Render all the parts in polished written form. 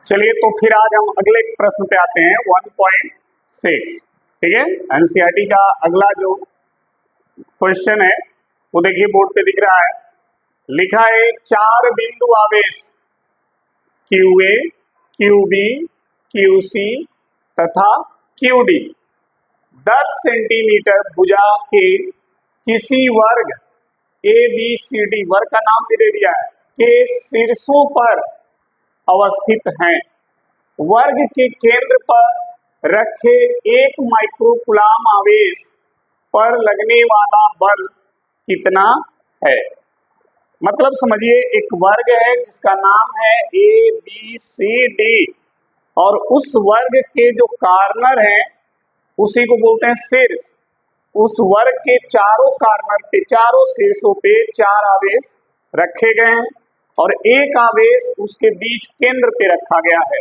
चलिए तो फिर आज हम अगले प्रश्न पे आते हैं 1.6। ठीक है, एनसीईआरटी का अगला जो क्वेश्चन है वो देखिए बोर्ड पे दिख रहा है। लिखा है 4 बिंदु आवेश QA, QB, QC तथा QD 10 सेंटीमीटर भुजा के किसी वर्ग ABCD, वर्ग का नाम भी दे दिया है, के शीर्षों पर अवस्थित हैं। वर्ग के केंद्र पर रखे 1 माइक्रोकूलाम आवेश पर लगने वाला बल कितना है। मतलब समझिए, एक वर्ग है जिसका नाम है ABCD और उस वर्ग के जो कार्नर है उसी को बोलते हैं शीर्ष। उस वर्ग के चारों कार्नर पे, चारों शीर्षों पे 4 आवेश रखे गए हैं और 1 आवेश उसके बीच केंद्र पे रखा गया है।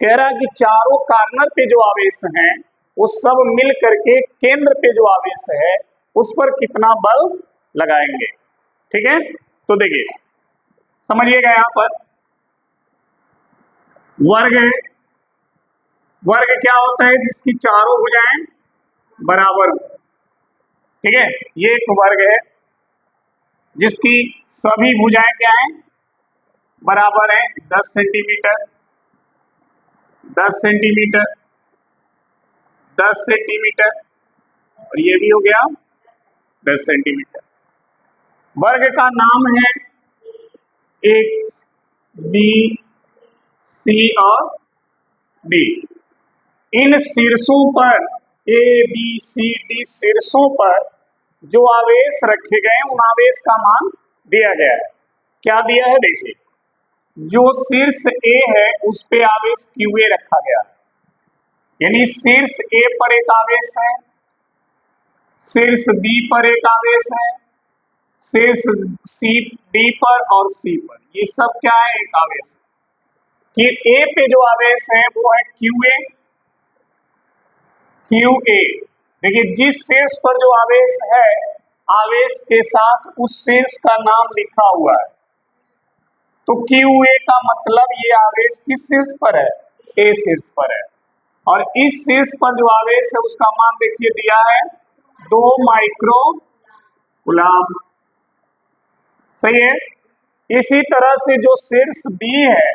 कह रहा है कि चारों कार्नर पे जो आवेश हैं वो सब मिल करके केंद्र पे जो आवेश है उस पर कितना बल लगाएंगे। ठीक है, तो देखिए समझिएगा, यहां पर वर्ग है। वर्ग क्या होता है? जिसकी चारों भुजाएं बराबर हो। ठीक है, ये एक वर्ग है जिसकी सभी भुजाएं क्या हैं? बराबर है। 10 सेंटीमीटर, 10 सेंटीमीटर, 10 सेंटीमीटर और ये भी हो गया 10 सेंटीमीटर। वर्ग का नाम है X, B, C और D। इन शीर्षों पर ABCD शीर्षों पर जो आवेश रखे गए उन आवेश का मान दिया गया है। क्या दिया है? देखिए, जो शीर्ष A है उस पे आवेश QA रखा गया है, यानी शीर्ष A पर एक आवेश है, शीर्ष B पर एक आवेश है, शीर्ष D पर और C पर, ये सब क्या है? एक आवेश है। कि A पे जो आवेश है वो है QA। देखिए, जिस शीर्ष पर जो आवेश है, आवेश के साथ उस शीर्ष का नाम लिखा हुआ है, तो QA का मतलब ये आवेश किस शीर्ष पर है? A शीर्ष पर है। और इस शीर्ष पर जो आवेश है उसका मान देखिए दिया है 2 माइक्रोकूलाम। सही है। इसी तरह से जो शीर्ष B है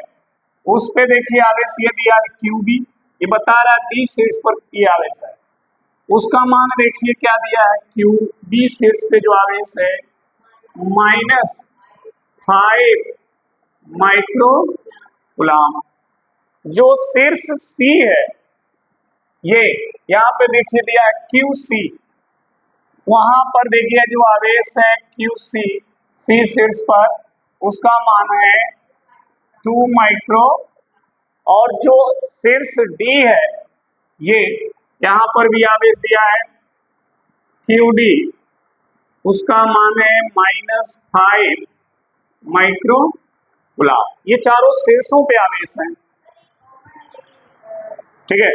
उस पे देखिए आवेश ये दिया है QB, ये बता रहा है D शीर्ष पर ये आवेश है, उसका मान देखिए क्या दिया है? QB शीर्ष पे जो आवेश है -5 माइक्रोकूलाम। जो शीर्ष C है, ये यहाँ पे देखिए दिया है QC, वहां पर देखिए जो आवेश है QC C शीर्ष पर, उसका मान है 2 माइक्रो। और जो शीर्ष D है, ये यहाँ पर भी आवेश दिया है QD, उसका मान है -5 माइक्रोकूलाम। ये चारों शीर्षों पे आवेश हैं। ठीक है,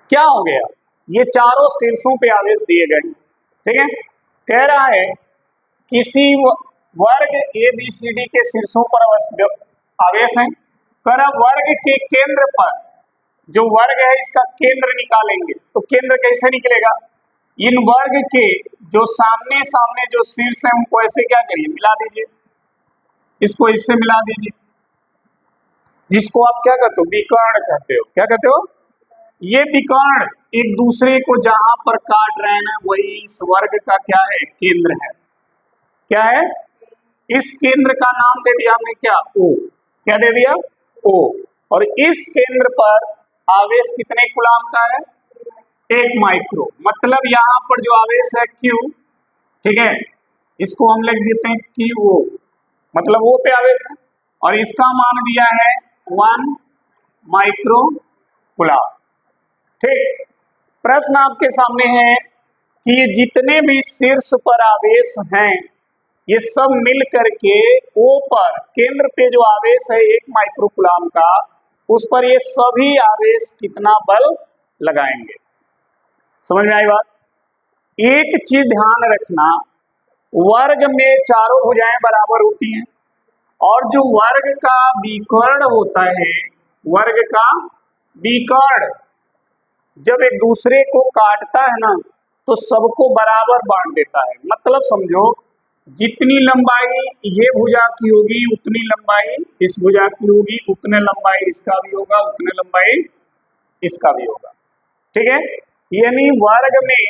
क्या हो गया? ये चारों शीर्षों पे आवेश दिए गए। ठीक है, कह रहा है किसी वर्ग ABCD के शीर्षों पर आवेश है। कह रहा वर्ग के केंद्र पर, जो वर्ग है इसका केंद्र निकालेंगे, तो केंद्र कैसे निकलेगा? इन वर्ग के जो सामने सामने जो शीर्ष है उनको ऐसे क्या करिए? मिला दीजिए, इसको इससे मिला दीजिए, जिसको आप क्या कहते हो? विकर्ण कहते हो। क्या कहते हो? ये विकर्ण एक दूसरे को जहां पर काट रहे हैं वही इस वर्ग का क्या है? केंद्र है। क्या है? इस केंद्र का नाम दे दिया हमने क्या? O। क्या दे दिया? O। और इस केंद्र पर आवेश कितने कूलाम का है? 1 माइक्रो। मतलब यहाँ पर जो आवेश है Q, ठीक है, इसको हम लिख देते हैं QO, मतलब O पे आवेश है और इसका मान दिया है 1 माइक्रोकूलाम। ठीक, प्रश्न आपके सामने है कि ये जितने भी शीर्ष पर आवेश हैं ये सब मिल करके O पर, केंद्र पे जो आवेश है 1 माइक्रोकूलाम का, उस पर ये सभी आवेश कितना बल लगाएंगे। समझ में आई बात? एक चीज ध्यान रखना, वर्ग में चारों भुजाएं बराबर होती हैं और जो वर्ग का विकर्ण होता है, वर्ग का विकर्ण जब एक दूसरे को काटता है ना तो सबको बराबर बांट देता है। मतलब समझो, जितनी लंबाई ये भुजा की होगी उतनी लंबाई इस भुजा की होगी, उतने लंबाई इसका भी होगा, उतने लंबाई इसका भी होगा। ठीक है, यानी वर्ग में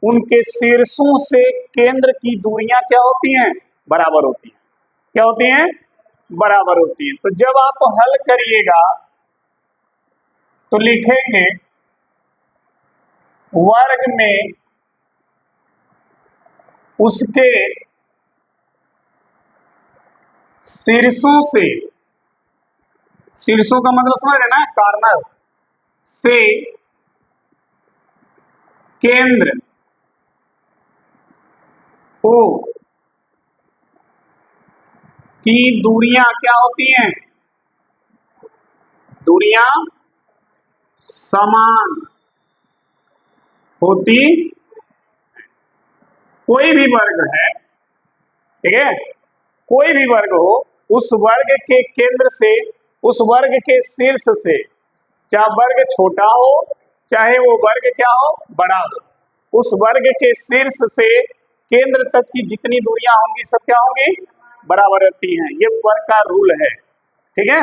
उनके शीर्षों से केंद्र की दूरियां क्या होती हैं? बराबर होती हैं। क्या होती हैं? बराबर होती हैं। तो जब आप हल करिएगा तो लिखेंगे वर्ग में उसके शीर्षों से, शीर्षों का मतलब समझ रहे ना, कॉर्नर से केंद्र को की दूरियां क्या होती हैं? दूरियां समान होती। कोई भी वर्ग है, ठीक है, कोई भी वर्ग हो, उस वर्ग के केंद्र से, उस वर्ग के शीर्ष से, चाहे वर्ग छोटा हो चाहे वो वर्ग क्या हो, बड़ा हो, उस वर्ग के शीर्ष से केंद्र तक की जितनी दूरियां होंगी सब क्या होंगी? बराबर रहती हैं। ये वर्ग का रूल है। ठीक है।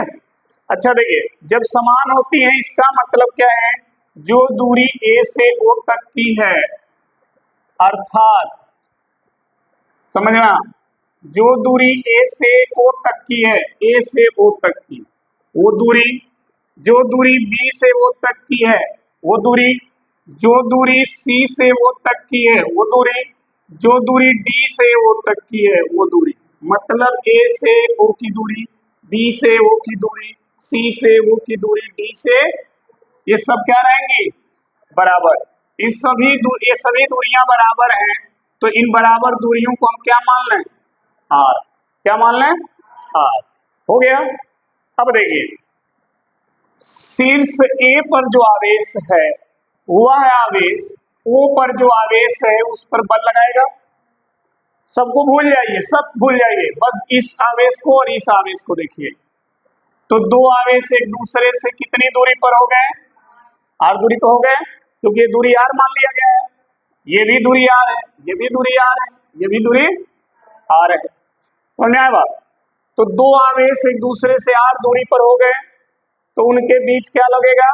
अच्छा देखिए, जब समान होती है इसका मतलब क्या है? जो दूरी ए से ओ तक की है, अर्थात समझना, जो दूरी ए से ओ तक की है, ए से ओ तक की, वो दूरी, जो दूरी बी से ओ तक की है वो दूरी, जो दूरी सी से ओ तक की है वो दूरी, जो दूरी डी से ओ तक की है वो दूरी। मतलब ए से ओ की दूरी, बी से ओ की दूरी, सी से ओ की दूरी, डी से, ये सब क्या रहेंगी? बराबर। ये सभी दूरियां बराबर हैं, तो इन बराबर दूरियों को हम क्या मान लें? आर। क्या मान लें? आर। हो गया। अब देखिए, शीर्ष ए पर जो आवेश है वह आवेश ओ पर जो आवेश है उस पर बल लगाएगा। सबको भूल जाइए, सब भूल जाइए, बस इस आवेश को और इस आवेश को देखिए। तो दो आवेश एक दूसरे से कितनी दूरी पर हो गए? आर दूरी पर हो गए, क्योंकि ये दूरी आर मान लिया गया है। ये भी दूरी आर है, ये भी दूरी आर है, ये भी दूरी आर है। समझ में आया बात? तो दो आवेश एक दूसरे से आर दूरी पर हो गए, तो उनके बीच क्या लगेगा?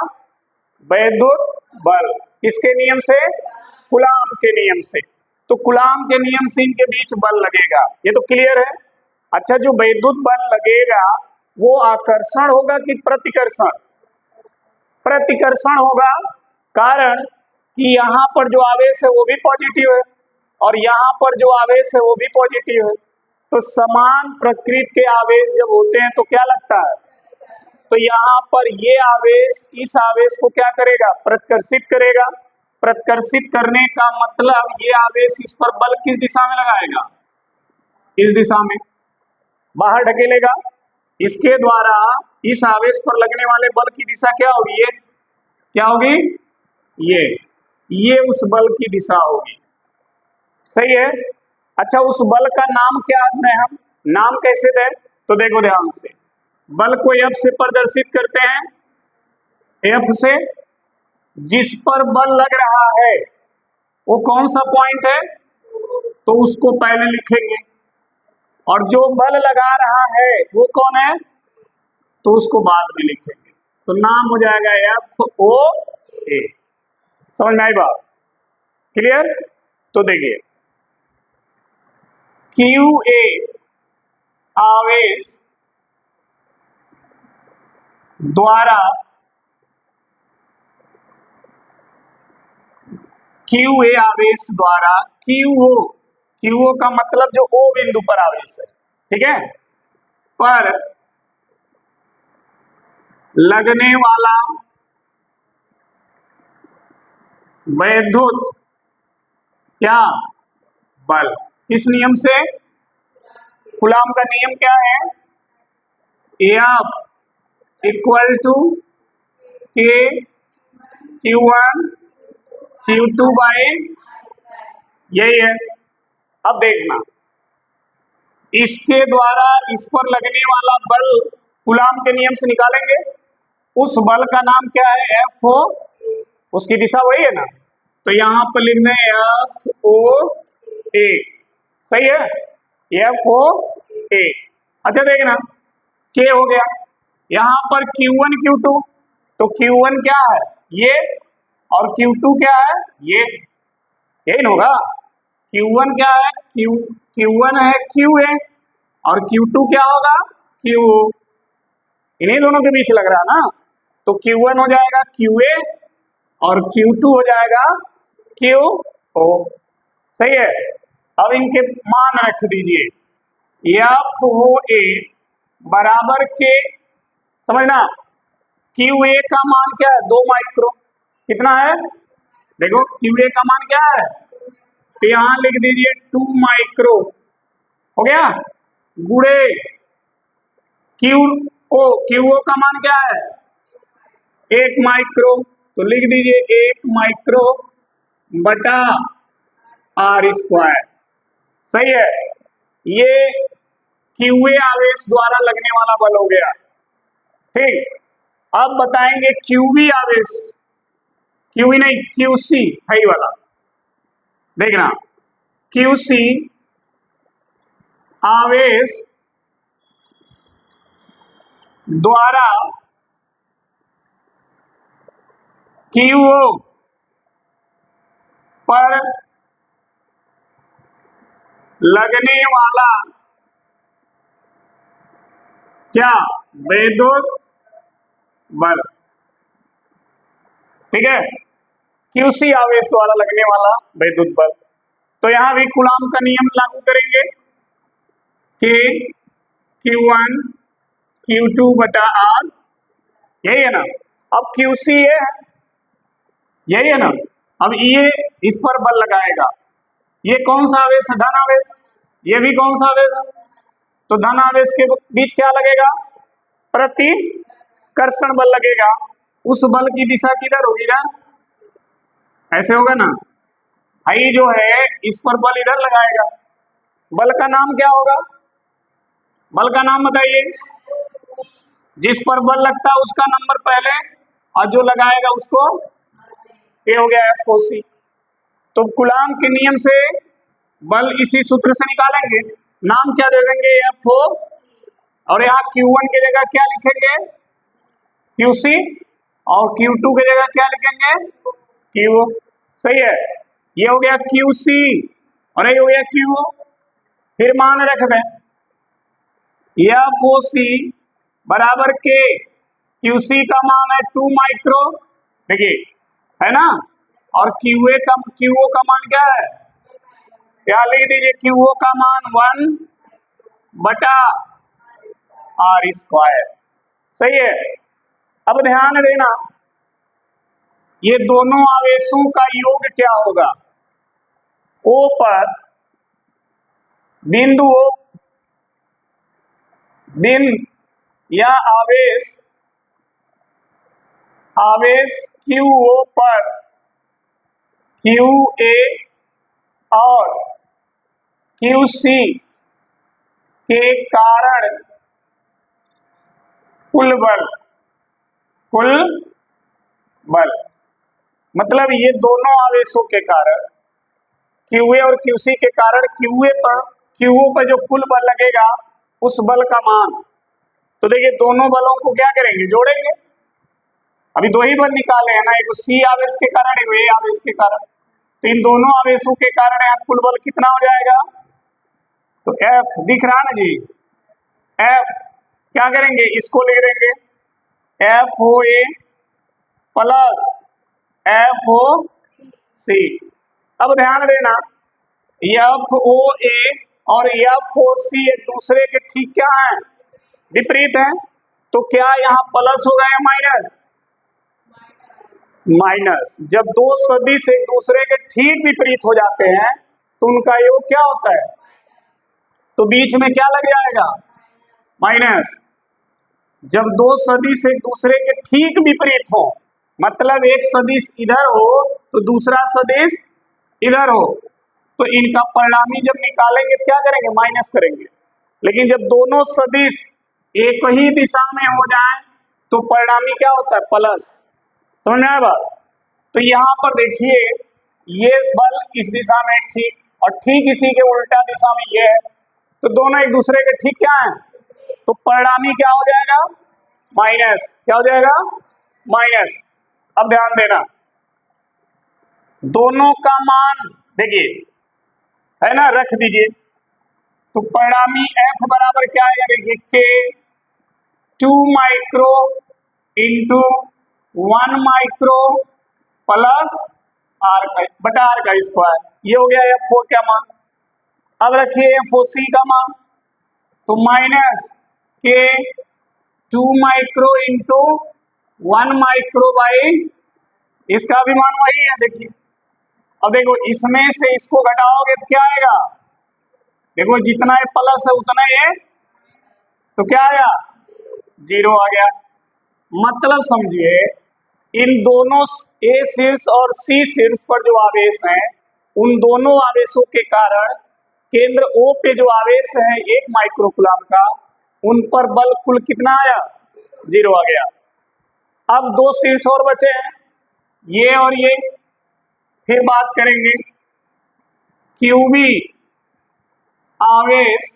वैद्युत बल। किसके नियम से? कूलाम के नियम से। तो कूलाम के नियम से इनके बीच बल लगेगा, ये तो क्लियर है। अच्छा, जो वैद्युत बल लगेगा वो आकर्षण होगा कि प्रतिकर्षण? प्रतिकर्षण होगा, कारण कि यहाँ पर जो आवेश है वो भी पॉजिटिव है और यहाँ पर जो आवेश है वो भी पॉजिटिव है। तो समान प्रकृति के आवेश जब होते हैं तो क्या लगता है? तो यहाँ पर ये आवेश इस आवेश को क्या करेगा? प्रतिकर्षित करेगा। प्रतिकर्षित करने का मतलब ये आवेश इस पर बल किस दिशा में लगाएगा? इस दिशा में, बाहर ढकेलेगा। इसके द्वारा इस आवेश पर लगने वाले बल की दिशा क्या होगी? ये क्या होगी? ये उस बल की दिशा होगी। सही है। अच्छा, उस बल का नाम क्या दें हम? नाम कैसे दें? तो देखो ध्यान से, बल को F से प्रदर्शित करते हैं। F से जिस पर बल लग रहा है वो कौन सा पॉइंट है? तो उसको पहले लिखेंगे, और जो बल लगा रहा है वो कौन है? तो उसको बाद में लिखेंगे। तो नाम हो जाएगा FOA। समझ में आई बात? क्लियर? तो देखिए, QA आवेश द्वारा, QA आवेश द्वारा QO का मतलब जो O बिंदु पर आवेश है, ठीक है, पर लगने वाला वैद्युत क्या बल, किस नियम से? कूलाम का नियम क्या है? F equal to K Q1 Q2 by, यही है। अब देखना, इसके द्वारा इस पर लगने वाला बल कूलाम के नियम से निकालेंगे। उस बल का नाम क्या है? एफ ओ, उसकी दिशा वही है ना, तो यहां पर लिख दें एफ ओ ए, सही है, एफ ओ ए। अच्छा देखना, के हो गया, यहां पर Q1 Q2, तो Q1 क्या है? ये, और Q2 क्या है? ये, यही ना होगा। Q1 क्या है? Q1 है QA, और Q2 क्या होगा? QO। इन्हीं दोनों के बीच लग रहा है ना, तो Q1 हो जाएगा QA और Q2 हो जाएगा QO। सही है। अब इनके मान रख दीजिए, FOA बराबर के, समझना, QA का मान क्या है? 2 माइक्रो। कितना है? देखो QA का मान क्या है, तो यहां लिख दीजिए 2 माइक्रो, हो गया, गुणे QO का मान क्या है? 1 माइक्रो, तो लिख दीजिए 1 माइक्रो बटा R स्क्वायर। सही है। ये QA आवेश द्वारा लगने वाला बल हो गया। ठीक, अब बताएंगे QB आवेश, QE नहीं QC है वाला, देखना QC आवेश द्वारा QO पर लगने वाला क्या? विद्युत बल। ठीक है, QC आवेश द्वारा लगने वाला विद्युत बल। तो यहां भी कूलाम का नियम लागू करेंगे कि Q1 Q2 बटा R, यही है ना। अब QC है, यही है ना। अब ये इस पर बल लगाएगा, ये कौन सा आवेश है? धन आवेश। ये भी कौन सा आवेश है? तो धन आवेश के बीच क्या लगेगा? प्रतिकर्षण बल लगेगा। उस बल की दिशा किधर होगी ना? ऐसे होगा ना। भाई जो है इस पर बल इधर लगाएगा, बल का नाम क्या होगा? बल का नाम बताइए। जिस पर बल लगता है उसका नंबर पहले, और जो लगाएगा उसको, ये हो गया FOC। तो कूलाम के नियम से बल इसी सूत्र से निकालेंगे। नाम क्या दे देंगे? FO, और यहाँ Q1 की जगह क्या लिखेंगे? QC, और Q2 की जगह क्या लिखेंगे? QO। सही है, ये हो गया QC और ये हो गया QO। फिर मान रख दें FOC बराबर के, QC का मान है 2 माइक्रो, देखिए है ना, और QO का मान क्या है? क्या लिख दीजिए, QO का मान 1 बटा R स्क्वायर। सही है। अब ध्यान देना, ये दोनों आवेशों का योग क्या होगा? O पर बिंदु O, या आवेश QO पर QA और QC के कारण कुल बल, मतलब ये दोनों आवेशों के कारण QA और QC के कारण QO पर जो कुल बल लगेगा उस बल का मान। तो देखिए दोनों बलों को क्या करेंगे? जोड़ेंगे। अभी 2 ही बल निकाले हैं ना, एक C आवेश के कारण, एक A आवेश के कारण। तो इन दोनों आवेशों के कारण यहाँ कुल बल कितना हो जाएगा? तो F दिख रहा ना जी, F क्या करेंगे? इसको लिख देंगे FOA प्लस FOC। अब ध्यान देना, FOA और FOC एक दूसरे के ठीक क्या है? विपरीत है। तो क्या यहाँ प्लस होगा या माइनस? माइनस। जब दो सदिश एक दूसरे के ठीक विपरीत हो जाते हैं तो उनका योग क्या होता है? तो बीच में क्या लग जाएगा? माइनस। जब दो सदिश एक दूसरे के ठीक विपरीत हो, मतलब एक सदिश इधर हो तो दूसरा सदिश इधर हो, तो इनका परिणामी जब निकालेंगे क्या करेंगे? माइनस करेंगे। लेकिन जब दोनों सदिश एक ही दिशा में हो जाए तो परिणामी क्या होता है? प्लस। समझ में आया बात? तो यहाँ पर देखिए ये बल इस दिशा में ठीक और ठीक इसी के उल्टा दिशा में ये है, तो दोनों एक दूसरे के ठीक क्या है? तो परिणामी क्या हो जाएगा? माइनस। क्या हो जाएगा? माइनस। अब ध्यान देना, दोनों का मान देखिए है ना, रख दीजिए। तो परिणामी F बराबर क्या आएगा? देखिए K 2 micro into 1 micro plus R का बटा आर का स्क्वायर। ये हो गया FO का मान। अब रखिए FOC का मान, तो माइनस के 2 माइक्रो इंटू 1 माइक्रो बाई इसका भी मान वही है। देखिए अब देखो इसमें से इसको घटाओगे तो क्या आएगा? देखो जितना ये प्लस है उतना ये, तो क्या आया? 0 आ गया। मतलब समझिए इन दोनों A शीर्ष और C शीर्ष पर जो आवेश हैं, उन दोनों आवेशों के कारण केंद्र O पे जो आवेश है 1 माइक्रोकूलम का, उन पर बल कुल कितना आया? 0 आ गया। अब दो शीर्ष और बचे हैं, ये और ये। फिर बात करेंगे QB आवेश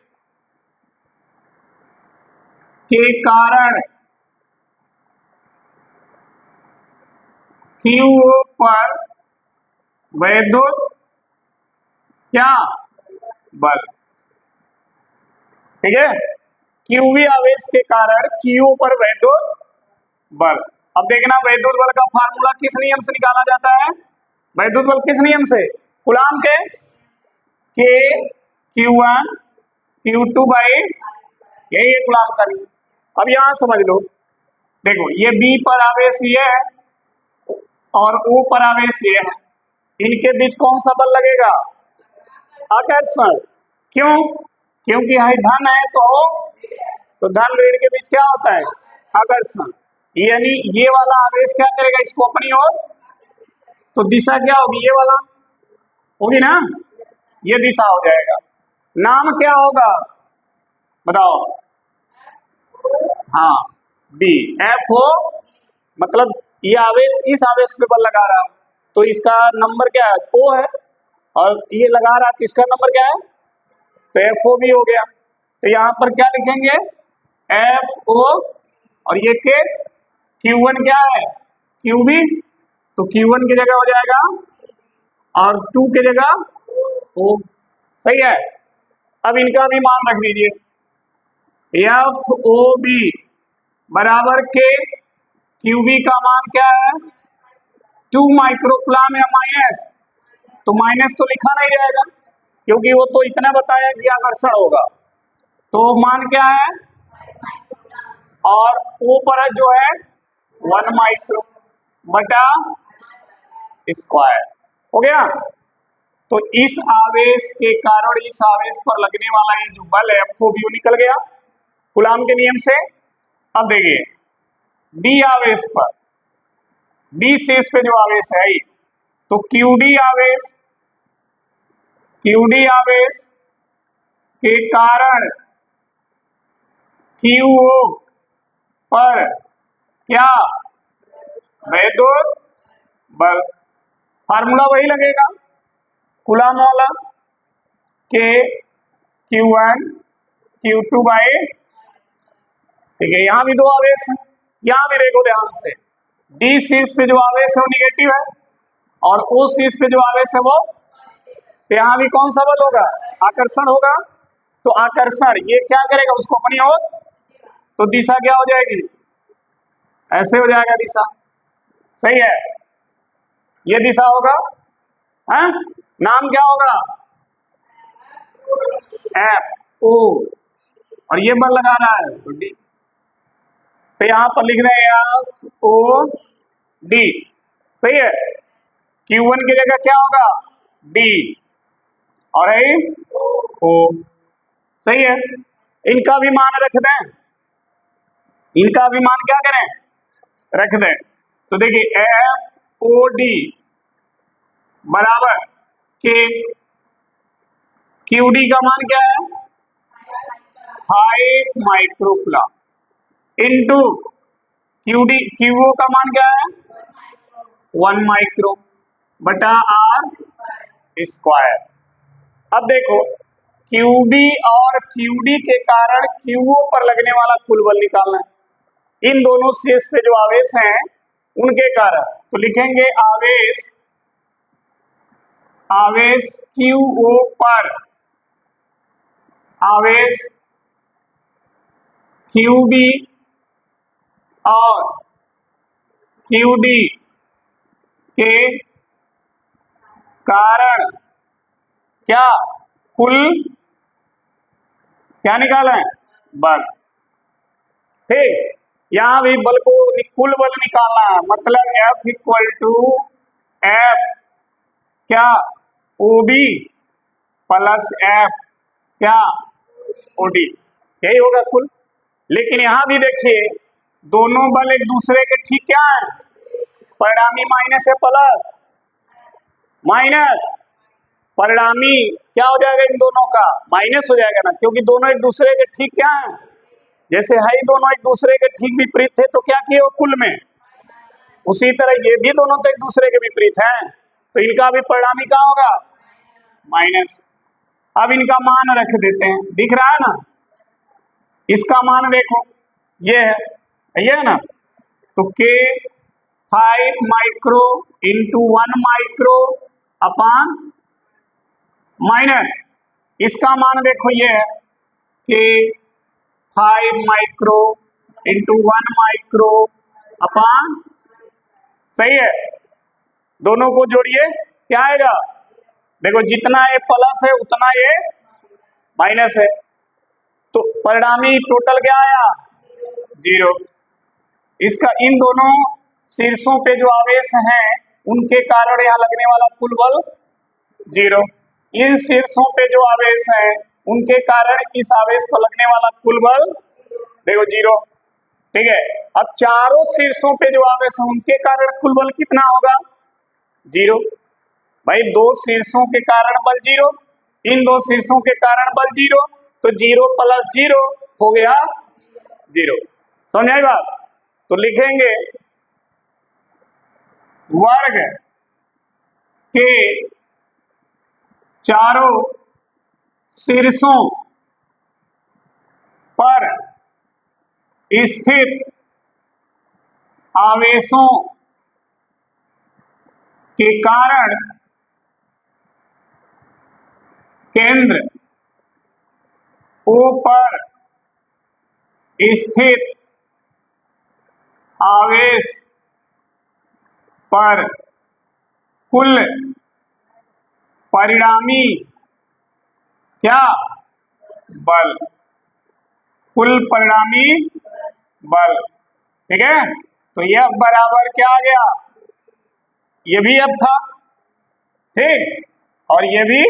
के कारण QO पर वैद्युत क्या बल। ठीक है, QB आवेश के कारण QO पर वैद्युत बल। अब देखना वैद्युत बल का फार्मूला किस नियम से निकाला जाता है? वैद्युत बल किस नियम से? कूलाम के K Q1 Q2 बाई, यही है कूलाम का नियम। अब यहां समझ लो, देखो ये B पर आवेश ये है और O पर आवेश ये है, इनके बीच कौन सा बल लगेगा? आकर्षण। क्यों? क्योंकि यह धन है तो धन ऋण के बीच क्या होता है? आकर्षण। यानी ये वाला आवेश क्या करेगा? इसको अपनी ओर, तो दिशा क्या होगी? ये वाला होगी ना, ये दिशा हो जाएगा। नाम क्या होगा बताओ? हाँ बी। FO मतलब ये आवेश इस आवेश पे बल लगा रहा है, तो इसका नंबर क्या है? O है। और ये लगा रहा है तो इसका नंबर क्या है? तो FO भी हो गया। तो यहाँ पर क्या लिखेंगे? FO और ये के Q1 क्या है? QB। तो Q1 की जगह हो जाएगा और 2 की जगह O। सही है। अब इनका भी मान रख दीजिए, FOB बराबर के QB का मान क्या है? 2 माइक्रोकूलम या माइनस, तो माइनस तो लिखा नहीं जाएगा क्योंकि वो तो इतना बताया कि आकर्षण होगा, तो मान क्या है? और O पर जो है 1 माइक्रो बटा स्क्वायर। हो गया। तो इस आवेश के कारण इस आवेश पर लगने वाला ये जो बल है FOB निकल गया कूलाम के नियम से। अब देखिए D आवेश पर, D शीर्ष पे जो आवेश है ये, तो QD आवेश के कारण QO पर क्या? वैद्युत बल। फार्मूला वही लगेगा कूलाम वाला, के Q1 Q2 बाई। ठीक है, यहां भी दो आवेश हैं, यहां भी देखो ध्यान से, D शीर्ष पे जो आवेश है वो निगेटिव है और O शीर्ष पे जो आवेश है वो, तो यहां भी कौन सा बल होगा? आकर्षण होगा। तो आकर्षण ये क्या करेगा? उसको अपनी ओर, तो दिशा क्या हो जाएगी? ऐसे हो जाएगा दिशा। सही है, ये दिशा होगा। है? नाम क्या होगा? FO और ये बल लगा रहा है तो D। तो यहां पर लिख रहे हैं FOD। सही है। Q1 की जगह क्या होगा? D और O। सही है। इनका भी मान रख दें, इनका भी मान क्या करें? रख दें। तो देखिए FOD बराबर के QD का मान क्या है? 5 माइक्रोकुलम इंटू क्यूडी, क्यूओ का मान क्या है 1 माइक्रो बटा आर स्क्वायर। अब देखो क्यूबी और क्यूडी के कारण क्यूओ पर लगने वाला कुल बल निकालना है। इन दोनों शीर्ष पे जो आवेश हैं उनके कारण, तो लिखेंगे आवेश, आवेश क्यूओ पर, आवेश क्यूबी और क्यूडी के कारण क्या कुल, क्या निकाला है बल। ठीक, यहां भी बल को कुल बल निकालना है, मतलब F इक्वल टू एफ क्या ओबी प्लस एफ क्या ओडी, यही होगा कुल। लेकिन यहां भी देखिए दोनों बल एक दूसरे के ठीक क्या है, परिणामी माइनस है प्लस माइनस, परिणामी क्या हो जाएगा इन दोनों का माइनस हो जाएगा ना, क्योंकि दोनों एक दूसरे के ठीक क्या है, जैसे है ही दोनों एक दूसरे के ठीक विपरीत थे तो क्या किए वो कुल में, उसी तरह ये भी दोनों तो एक दूसरे के विपरीत हैं तो इनका भी परिणामी क्या होगा माइनस। अब इनका मान रख देते हैं, दिख रहा है ना, इसका मान देखो ये है ना, तो K 5 micro into 1 micro upon minus, इसका मान देखो ये है कि 5 माइक्रो इंटू 1 माइक्रो अपान, सही है, दोनों को जोड़िए क्या आएगा, देखो जितना ये प्लस है उतना ये माइनस है, तो परिणामी टोटल क्या आया 0। इसका इन दोनों शीर्षों पे जो आवेश हैं उनके कारण यहाँ लगने वाला कुल बल 0, इन शीर्षों पे जो आवेश हैं उनके कारण इस आवेश पर लगने वाला कुल बल देखो 0। ठीक है, अब चारों शीर्षों पे जो आवेश है उनके कारण कुल बल कितना होगा 0। भाई दो शीर्षों के कारण बल 0, इन दो शीर्षों के कारण बल 0, तो 0 प्लस 0 हो गया 0। समझ आई बात, तो लिखेंगे वर्ग के चारों शीर्षों पर स्थित आवेशों के कारण केंद्र O पर स्थित आवेश पर कुल परिणामी क्या बल, कुल परिणामी बल। ठीक है, तो यह बराबर क्या आ गया, ये भी F था, ठीक, और ये भी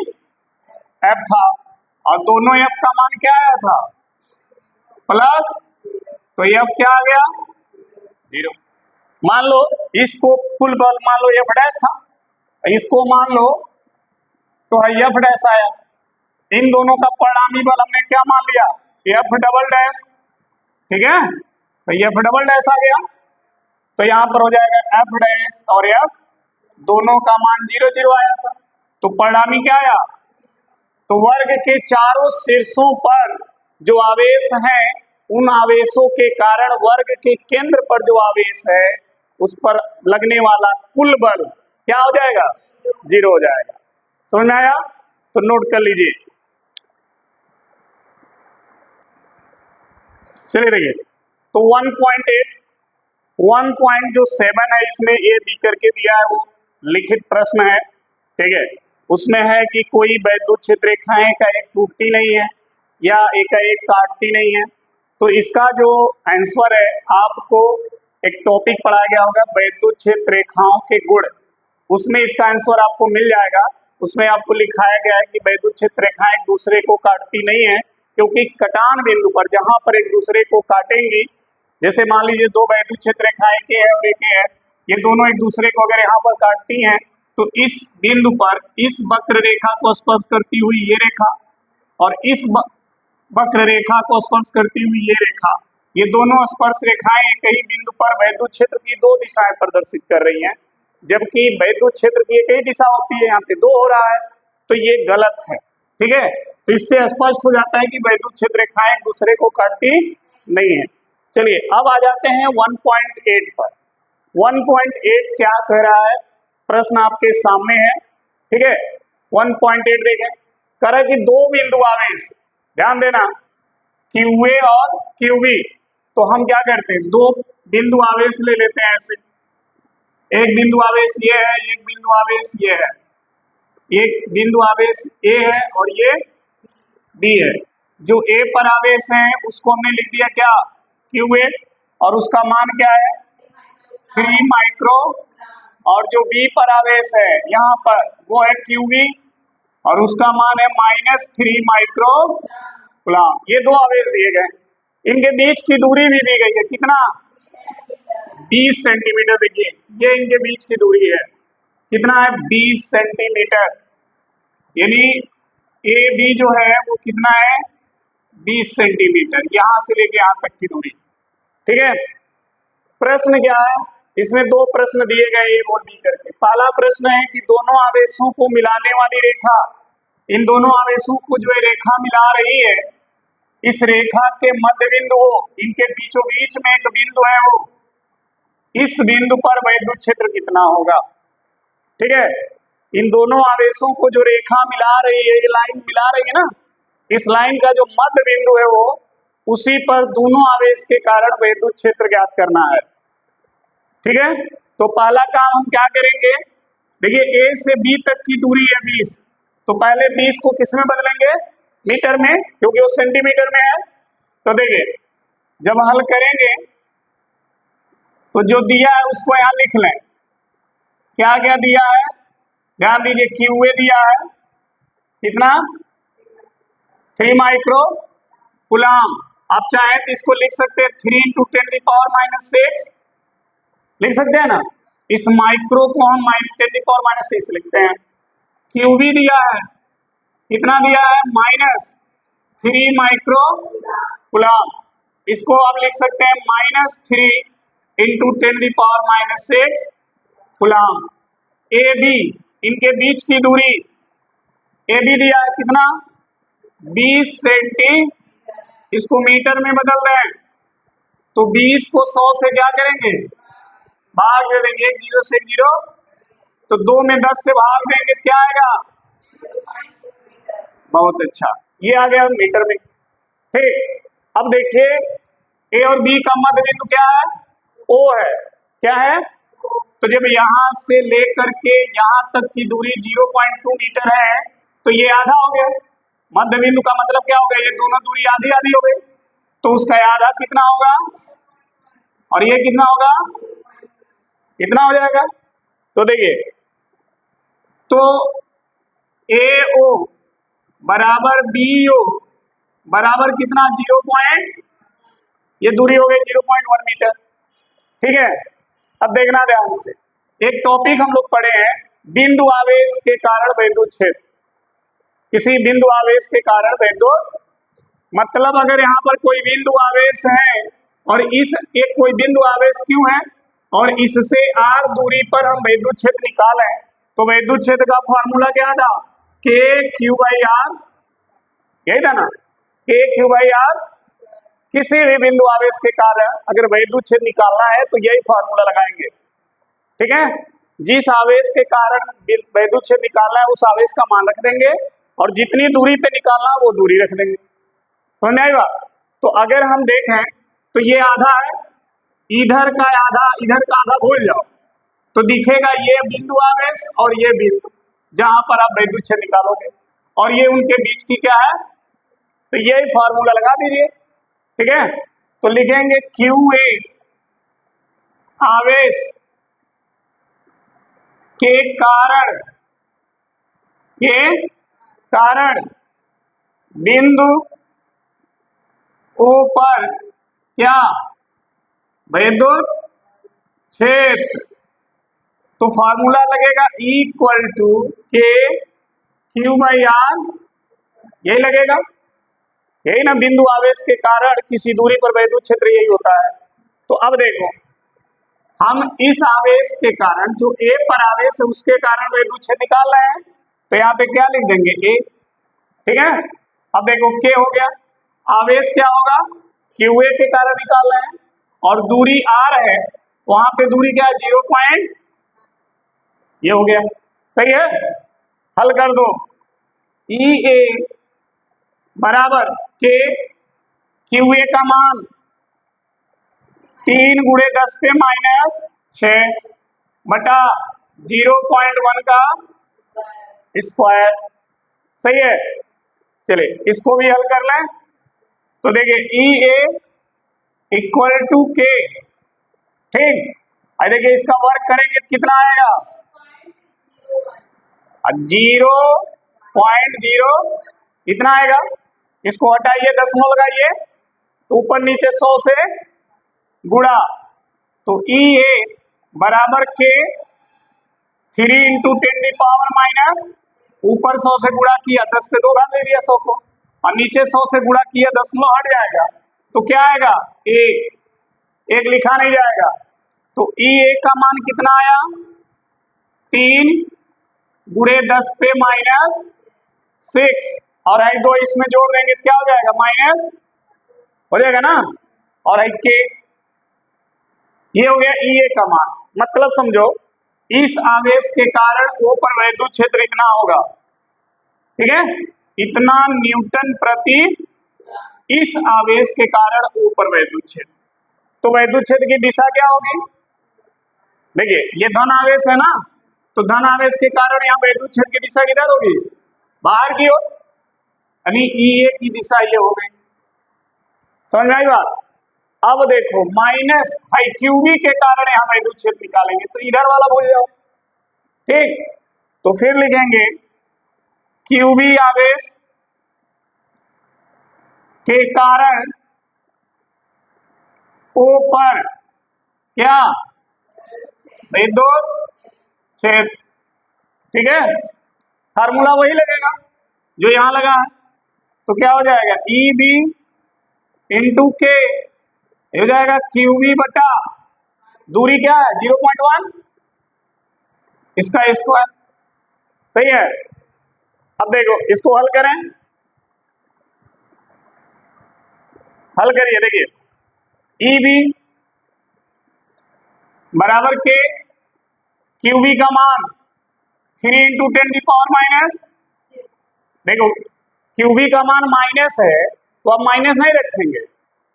F था, और दोनों F का मान क्या आया था प्लस, तो F क्या आ गया 0। मान लो इसको कुल बल मान लो F डैश था, इसको मान लो तो है F डैश आया, इन दोनों का परिणामी बल हमने क्या मान लिया F डबल डैश। ठीक है, तो F डबल डैश आ गया, तो यहाँ पर हो जाएगा F डैश और F दोनों का मान 0 0 आया था, तो परिणामी क्या आया, तो वर्ग के चारों शीर्षों पर जो आवेश हैं उन आवेशों के कारण वर्ग के केंद्र पर जो आवेश है उस पर लगने वाला कुल बल क्या हो जाएगा 0 हो जाएगा। समझ में आया, तो नोट कर लीजिए। चलिए देखिए, तो 1.7 है, इसमें ए बी करके दिया है, वो लिखित प्रश्न है। ठीक है, उसमें है कि कोई वैद्युत क्षेत्र रेखाएं एकाएक टूटती नहीं है या एकाएक काटती नहीं है, तो इसका जो आंसर है आपको एक टॉपिक पढ़ाया गया होगा वैद्युत क्षेत्र रेखाओं के गुण, उसमें इसका आंसर आपको मिल जाएगा। उसमें आपको लिखाया गया है कि वैद्युत क्षेत्र रेखाएं एक दूसरे को काटती नहीं है, क्योंकि कटान बिंदु पर जहां पर एक दूसरे को काटेंगी, जैसे मान लीजिए दो वैद्युत क्षेत्र रेखाएं के है और एक है, ये दोनों एक दूसरे को अगर यहाँ पर काटती हैं तो इस बिंदु पर इस वक्र रेखा को स्पर्श करती हुई ये रेखा और इस वक्र रेखा को स्पर्श करती हुई ये रेखा, ये दोनों स्पर्श रेखाएं एक ही बिंदु पर वैद्युत क्षेत्र की दो दिशाएं प्रदर्शित कर रही हैं, जबकि वैद्युत क्षेत्र की एक ही दिशा होती है, यहाँ पे दो हो रहा है, तो ये गलत है। ठीक है, तो इससे स्पष्ट हो जाता है कि वैद्युत क्षेत्र रेखाएं एक दूसरे को काटती नहीं है। चलिए अब आ जाते हैं 1.8 पर। 1.8 क्या कह रहा है, प्रश्न आपके सामने है। ठीक है, 1.8 देखें, कह रहा है कि दो बिंदु आवेश, ध्यान देना, QA और QB, तो हम क्या करते हैं, दो बिंदु आवेश ले लेते हैं ऐसे, एक बिंदु आवेश ये है, एक बिंदु आवेश ये है, एक बिंदु आवेश A है और ये B है। जो A पर आवेश है उसको हमने लिख दिया क्या, QA, और उसका मान क्या है 3 माइक्रो, और जो B पर आवेश है यहाँ पर वो है QB और उसका मान है -3 माइक्रो कूलम। ये दो आवेश दिए गए, इनके बीच की दूरी भी दी गई है, कितना 20 सेंटीमीटर। देखिए ये इनके बीच की दूरी है, कितना है 20 सेंटीमीटर, यानी AB जो है वो कितना है 20 सेंटीमीटर, यहां से लेके यहां तक की दूरी। ठीक है, प्रश्न क्या है, इसमें दो प्रश्न दिए गए A और B करके। पहला प्रश्न है कि दोनों आवेशों को मिलाने वाली रेखा, इन दोनों आवेशों को जो रेखा मिला रही है, इस रेखा के मध्य बिंदु हो, इनके बीचों बीच में एक बिंदु है वो, इस बिंदु पर वैद्युत क्षेत्र कितना होगा। ठीक है, इन दोनों आवेशों को जो रेखा मिला रही है, ये लाइन मिला रही है ना, इस लाइन का जो मध्य बिंदु है वो, उसी पर दोनों आवेश के कारण वैद्युत क्षेत्र ज्ञात करना है। ठीक है, तो पहला काम हम क्या करेंगे, देखिए A से B तक की दूरी है 20, तो पहले 20 को किस में बदलेंगे, मीटर में, क्योंकि वो सेंटीमीटर में है। तो देखिए जब हल करेंगे तो जो दिया है उसको यहां लिख लें, क्या क्या दिया है, ध्यान दीजिए, QA दिया है कितना 3 माइक्रो कूलम। आप चाहें तो इसको लिख सकते हैं 3 × 10⁻⁶ लिख सकते हैं ना, इस माइक्रो को हम 10⁻⁶ लिखते हैं। QB दिया है, कितना दिया है -3 माइक्रो कूलम, इसको आप लिख सकते हैं -3 × 10⁻⁶ कूलम। AB, इनके बीच की दूरी AB दिया है कितना 20 सेंटी, इसको मीटर में बदल दें तो 20 को 100 से क्या करेंगे, भाग दे देंगे, 1 0 से 1 0, तो 2 में 10 से भाग देंगे, क्या आएगा, बहुत अच्छा, ये आ गया मीटर में। ठीक, अब देखिए A और B का मध्य बिंदु क्या है, O है, क्या है, तो जब यहां से लेकर के यहां तक की दूरी 0.2 मीटर है, तो ये आधा हो गया, मध्य बिंदु का मतलब क्या हो गया, ये दोनों दूरी आधी आधी हो गई, तो उसका आधा कितना होगा, और ये कितना होगा, कितना हो जाएगा, तो देखिए, तो AO बराबर BO बराबर कितना 0. ये दूरी हो गई 0.1 मीटर। ठीक है, अब देखना ध्यान से, एक टॉपिक हम लोग पढ़े हैं, बिंदु आवेश के कारण वैद्युत क्षेत्र। किसी बिंदु आवेश के कारण वैद्युत, मतलब अगर यहाँ पर कोई बिंदु आवेश है और इस एक कोई बिंदु आवेश क्यों है और इससे r दूरी पर हम वैद्युत क्षेत्र निकालें, तो वैद्युत क्षेत्र का फॉर्मूला क्या था, KQ/R, यही था ना, KQ/R। किसी भी बिंदु आवेश के कारण अगर वैद्युत क्षेत्र निकालना है तो यही फॉर्मूला लगाएंगे। ठीक है, जिस आवेश के कारण वैद्युत क्षेत्र निकालना है उस आवेश का मान रख देंगे और जितनी दूरी पे निकालना वो दूरी रख देंगे। समझ में आई बात? तो अगर हम देखें तो ये आधा है, इधर का आधा भूल जाओ, तो दिखेगा ये बिंदु आवेश और ये बिंदु जहां पर आप वैद्युत क्षेत्र निकालोगे, और ये उनके बीच की क्या है, तो यही फॉर्मूला लगा दीजिए। ठीक है, तो लिखेंगे QA आवेश के कारण बिंदु O पर क्या, वैद्युत क्षेत्र, तो फॉर्मूला लगेगा = KQ/R, यही लगेगा। यही ना, बिंदु आवेश के कारण किसी दूरी पर वैद्युत क्षेत्र यही होता है। तो अब देखो, हम इस आवेश के कारण, जो ए पर आवेश है उसके कारण वैद्युत क्षेत्र निकाल रहे हैं, तो यहाँ पे क्या लिख देंगे, ए। ठीक है, अब देखो के हो गया, आवेश क्या होगा, क्यू ए के कारण निकाल रहे हैं, और दूरी आर है, वहां पे दूरी क्या है, 0 पॉइंट, ये हो गया, सही है। हल कर दो, ई ए बराबर के क्यू ए का मान 3 गुणे 10 पे -6 बटा 0.1 का स्क्वायर, सही है। चलिए इसको भी हल कर लें, तो देखिए ई ए इक्वल टू के, ठीक, और देखिए इसका वर्क करेंगे तो कितना आएगा, 0.0 इतना आएगा। इसको हटाइए, दशमलव लगाइए, तो ऊपर नीचे 100 से गुणा, तो ई ए बराबर के 3 × 10⁻⁻, ऊपर 100 से गुणा किया, 10 पे 2 घात दे दिया 100 को, और नीचे 100 से गुणा किया, दशमलव हट जाएगा, तो क्या आएगा, एक लिखा नहीं जाएगा। तो ई ए का मान कितना आया, 3 गुणे 10 पे -6, और आई 2 इसमें जोड़ देंगे तो क्या हो जाएगा, माइनस हो जाएगा ना, और आई के, ये हो गया ई ए का मान। मतलब समझो, इस आवेश के कारण ओ पर वैद्युत क्षेत्र इतना होगा, ठीक है, इतना न्यूटन प्रति, इस आवेश के कारण ओ पर वैद्युत क्षेत्र। तो वैद्युत क्षेत्र की दिशा क्या होगी, देखिए ये धन आवेश है ना, तो धन आवेश के कारण यहाँ वैद्युत क्षेत्र की दिशा किधर होगी, बाहर की ओर, यानी ई ए की दिशा ये हो गई। समझ में आई बात। अब देखो माइनस आई क्यू बी के कारण यहाँ वैद्युत क्षेत्र निकालेंगे, तो इधर वाला भूल जाओ, ठीक। तो फिर लिखेंगे क्यू बी आवेश के कारण ओ पर क्या, वैद्युत क्षेत्र, ठीक है। फार्मूला वही लगेगा जो यहां लगा है, तो क्या हो जाएगा, ई बी इंटू के हो जाएगा क्यू बी बटा दूरी क्या है 0.1, इसका स्क्वायर, सही है। अब देखो इसको हल करें, हल करिए, देखिए ई बी बराबर के क्यू बी का मान 3 × 10⁻⁻, देखो क्यू बी का मान माइनस है, तो अब माइनस नहीं रखेंगे,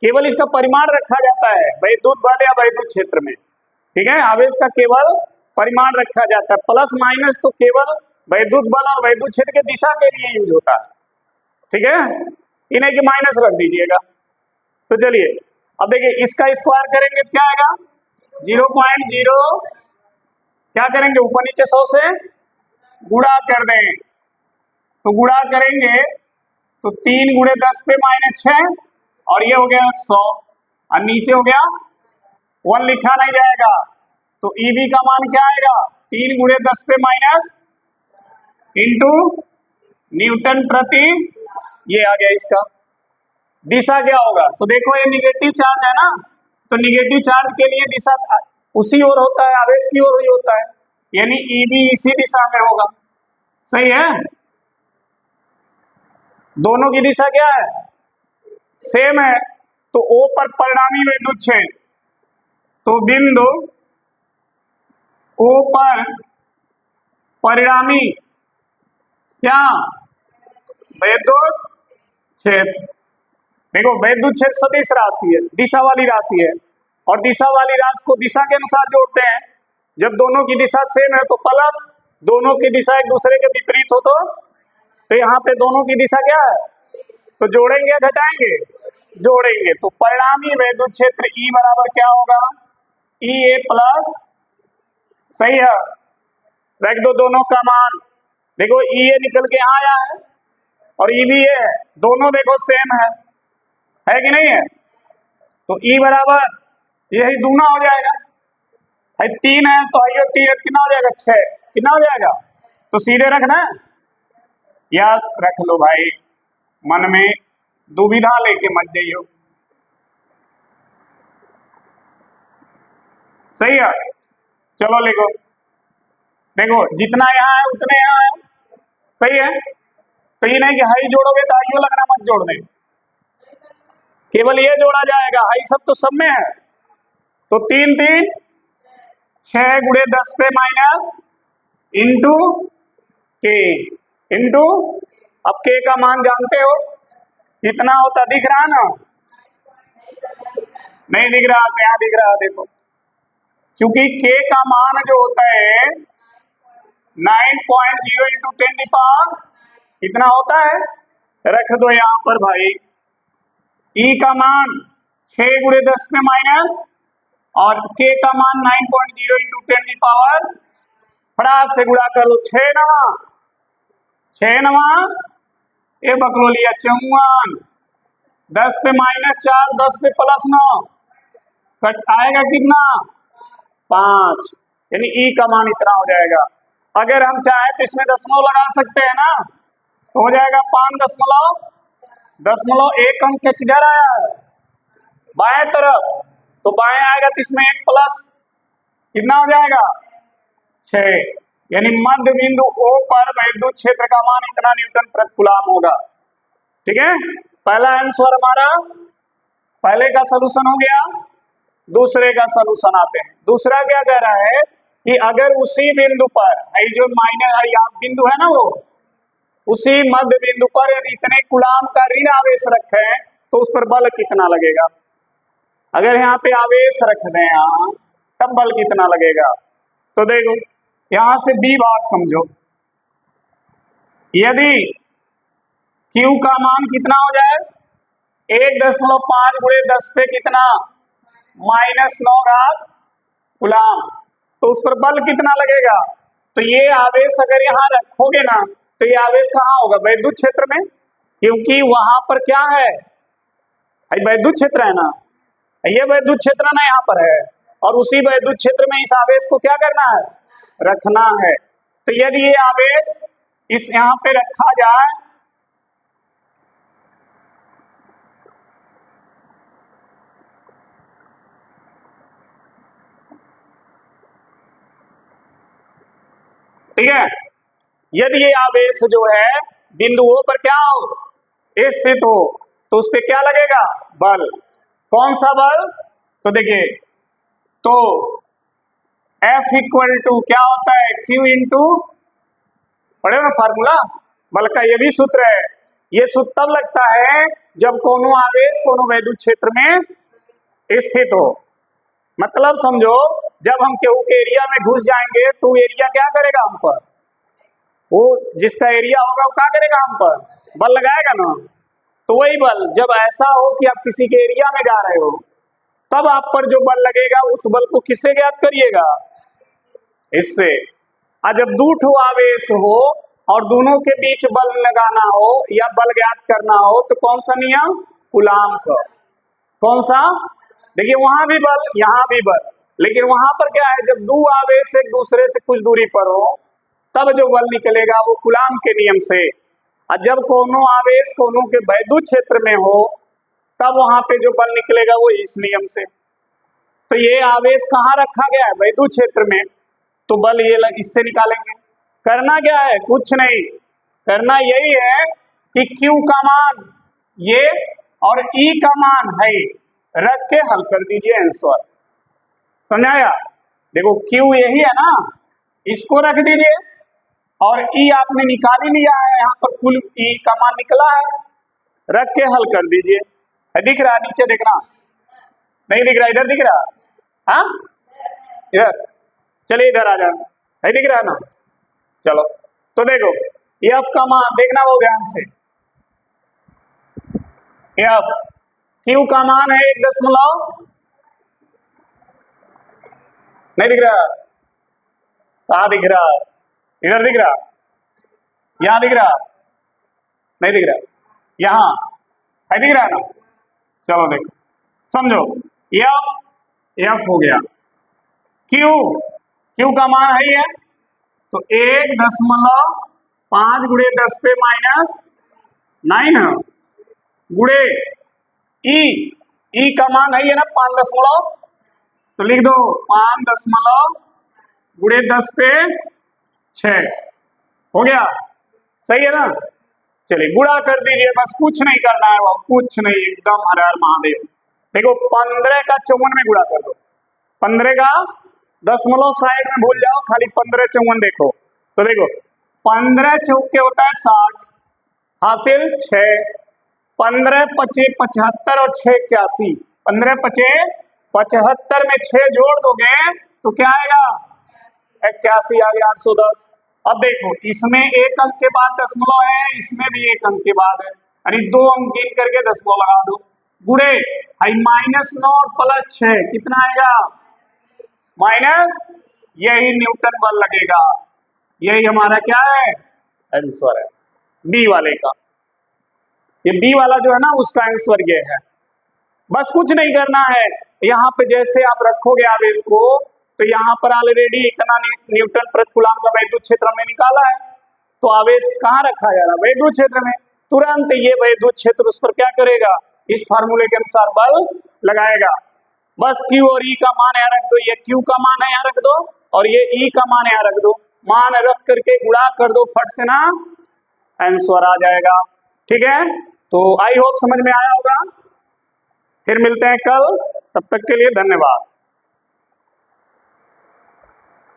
केवल इसका परिमाण रखा जाता है वैद्युत बल या वैद्युत क्षेत्र में, ठीक है, आवेश का केवल परिमाण रखा जाता है, प्लस माइनस तो केवल वैद्युत बल और वैद्युत क्षेत्र के दिशा के लिए यूज होता है, ठीक है, इन्हें कि माइनस रख दीजिएगा। तो चलिए अब देखिए इसका स्क्वायर करेंगे तो क्या आएगा, 0.0, क्या करेंगे, ऊपर नीचे 100 से गुणा कर दें, तो गुणा करेंगे तो 3 गुणे 10 पे -6, और ये हो गया 100, और नीचे हो गया 1 लिखा नहीं जाएगा, तो ई बी का मान क्या आएगा, 3 गुणे 10 पे माइनस इंटू न्यूटन प्रति, ये आ गया इसका। दिशा क्या होगा, तो देखो ये निगेटिव चार्ज है ना, तो निगेटिव चार्ज के लिए दिशा उसी ओर होता है, आवेश की ओर ही होता है, यानी ई बी इसी दिशा में होगा, सही है। दोनों की दिशा क्या है, सेम है, तो ओ पर परिणामी वैद्युत क्षेत्र, तो बिंदु ओ पर परिणामी क्या, वैद्युत क्षेत्र। देखो वैद्युत क्षेत्र सदिश राशि है, दिशा वाली राशि है, और दिशा वाली राशि को दिशा के अनुसार जोड़ते हैं, जब दोनों की दिशा सेम है तो प्लस, दोनों की दिशा एक दूसरे के विपरीत हो तो यहाँ पे दोनों की दिशा क्या है, तो जोड़ेंगे या घटाएंगे, जोड़ेंगे, तो परिणामी वैद्युत क्षेत्र ई बराबर क्या होगा, ई ए प्लस, सही है, रख दो दोनों का मान, देखो ई ए निकल के यहाँ आया है और ई भी है, दोनों देखो सेम है कि नहीं है, तो ई बराबर यही दूना हो जाएगा, है 3 है तो आइए 3 कितना हो जाएगा, 6, कितना हो जाएगा, तो सीधे रखना है, याद रख लो भाई मन में, दुविधा लेके मत जाइयो। सही है, चलो लिखो। देखो जितना यहाँ है उतने यहाँ है, सही है। तो ये नहीं कि हाई जोड़ोगे तो हाइयो लगना मत जोड़ दे, केवल ये जोड़ा जाएगा, हाई सब तो सब में है। तो 3 3 6 गुणे 10 पे माइनस इंटू के इंटू, अब के का मान जानते हो कितना होता, दिख रहा ना? नहीं दिख रहा, तो यहाँ दिख रहा, देखो। क्योंकि के का मान जो होता है 9.0 इंटू 10 कितना होता है, रख दो यहाँ पर भाई। ई का मान 6 गुणे 10 में माइनस और के का मान 9.0 इंटू 10 फटाक से गुणा कर लो, 6 नवा 6 नवा ये बकलो लिया 54, 10 पे माइनस 4, 10 पे प्लस 9, कट आएगा कितना 5, यानी ई का मान इतना हो जाएगा। अगर हम चाहे तो इसमें दशमलव लगा सकते हैं ना, तो हो जाएगा 5.1 अंक किधर आया है बाएं तरफ, तो बाएं आएगा तो इसमें 1 प्लस कितना हो जाएगा 6, यानी मध्य बिंदु O पर विद्युत क्षेत्र का मान इतना न्यूटन प्रति कूलम होगा। ठीक है, पहला आंसर हमारा पहले का सलूशन हो गया। दूसरे का सलूशन आते हैं। दूसरा क्या कह रहा है कि अगर उसी बिंदु पर जो माइनस यहाँ बिंदु है ना, वो उसी मध्य बिंदु पर यदि इतने कूलम का ऋण आवेश रखे तो उस पर बल कितना लगेगा। अगर यहाँ पे आवेश रख दें यहाँ, तब बल कितना लगेगा। तो देखो यहां से बी भाग समझो, यदि Q का मान कितना हो जाए 1.5 गुणे 10 पे कितना -9 कूलम, तो उस पर बल कितना लगेगा। तो ये आवेश अगर यहाँ रखोगे ना, तो ये आवेश कहाँ होगा, विद्युत क्षेत्र में, क्योंकि वहां पर क्या है विद्युत क्षेत्र है ना, ये विद्युत क्षेत्र ना यहाँ पर है, और उसी विद्युत क्षेत्र में इस आवेश को क्या करना है, रखना है। तो यदि ये आवेश इस यहाँ पे रखा जाए, ठीक है, यदि ये आवेश जो है बिंदु O पर क्या हो स्थित हो, तो उस पर क्या लगेगा बल। कौन सा बल, तो देखिए, तो F इक्वल टू क्या होता है Q इंटू, पढ़े ना फार्मूला बल का, ये भी सूत्र है। ये सूत्र तब लगता है जब कोनो आवेश कोनो विद्युत क्षेत्र में स्थित हो। मतलब समझो, जब हम केहू के एरिया में घुस जाएंगे तो एरिया क्या करेगा हम पर, वो जिसका एरिया होगा वो क्या करेगा हम पर, बल लगाएगा ना। तो वही बल जब ऐसा हो कि आप किसी के एरिया में जा रहे हो, तब आप पर जो बल लगेगा उस बल को किससे ज्ञात करिएगा, इससे। और जब दो ठो आवेश हो और दोनों के बीच बल लगाना हो या बल ज्ञात करना हो, तो कौन सा नियम, कूलम का। कौन सा, देखिए वहां भी बल यहाँ भी बल, लेकिन वहां पर क्या है, जब दो आवेश एक दूसरे से कुछ दूरी पर हो तब जो बल निकलेगा वो कूलम के नियम से। और जब कोनो आवेश कोनो के विद्युत क्षेत्र में हो तब वहां पे जो बल निकलेगा वो इस नियम से। तो ये आवेश कहाँ रखा गया है, विद्युत क्षेत्र में, तो बल ये इससे निकालेंगे। करना क्या है, कुछ नहीं, करना यही है कि Q का मान ये और E का मान है रख के हल कर दीजिए आंसर। समझाया, देखो Q यही है ना, इसको रख दीजिए, और E आपने निकाल ही लिया है, यहाँ पर कुल E का मान निकला है, रख के हल कर दीजिए। दिख रहा, नीचे देखना, नहीं दिख रहा, इधर दिख रहा, हाँ इधर, चलिए इधर आ जाना, नहीं दिख रहा ना, चलो। तो देखो F का मान देखना वो ध्यान से, F Q का मान है 1 दशमलव, नहीं दिख रहा, कहाँ दिख रहा, इधर दिख रहा, यहाँ दिख रहा, नहीं दिख रहा, यहाँ है, दिख रहा ना। चलो देखो समझो, F हो गया, Q का मान है तो 1.5 गुणे 10 पे -9 है, गुड़े ई का मान है ये ना 5 तो लिख दो 5 गुड़े 10 पे 6 हो गया, सही है ना। चलिए गुणा कर दीजिए, बस कुछ नहीं करना है, वो कुछ नहीं, एकदम हर हर महादेव। देखो 15 का 54 में गुणा कर दो, 15 का 10.60 में भूल जाओ, खाली 15 54 देखो। तो देखो 15 चौके होता है 60, हासिल 6, 15 पचे 75 और 6 81, 15 पचे 75 में 6 जोड़ दोगे तो क्या आएगा 81 आ गया 810। अब देखो इसमें एक अंक के बाद दशमलव है, इसमें भी एक अंक के बाद है, यानी 2 अंक गिन करके दशमलव लगा दो। गुड़े -9 + 6 कितना आएगा माइनस, यही न्यूटन बल लगेगा, यही हमारा क्या है आंसर है बी वाले का। ये बी वाला जो है ना उसका आंसर ये है। बस कुछ नहीं करना है, यहाँ पे जैसे आप रखोगे आवेश को, तो यहाँ पर ऑलरेडी इतना न्यूटन प्रति कूलम का वैद्युत क्षेत्र में निकाला है, तो आवेश कहाँ रखा जा रहा है वैद्युत क्षेत्र में, तुरंत ये वैद्युत क्षेत्र उस पर क्या करेगा, इस फार्मूले के अनुसार बल लगाएगा। बस Q और E का मान यहाँ रख दो, ये Q का मान है यहाँ रख दो और ये E का मान यहाँ रख दो, मान रख करके गुणा कर दो फट से ना, आंसर आ जाएगा। ठीक है, तो आई होप समझ में आया होगा। फिर मिलते हैं कल, तब तक के लिए धन्यवाद।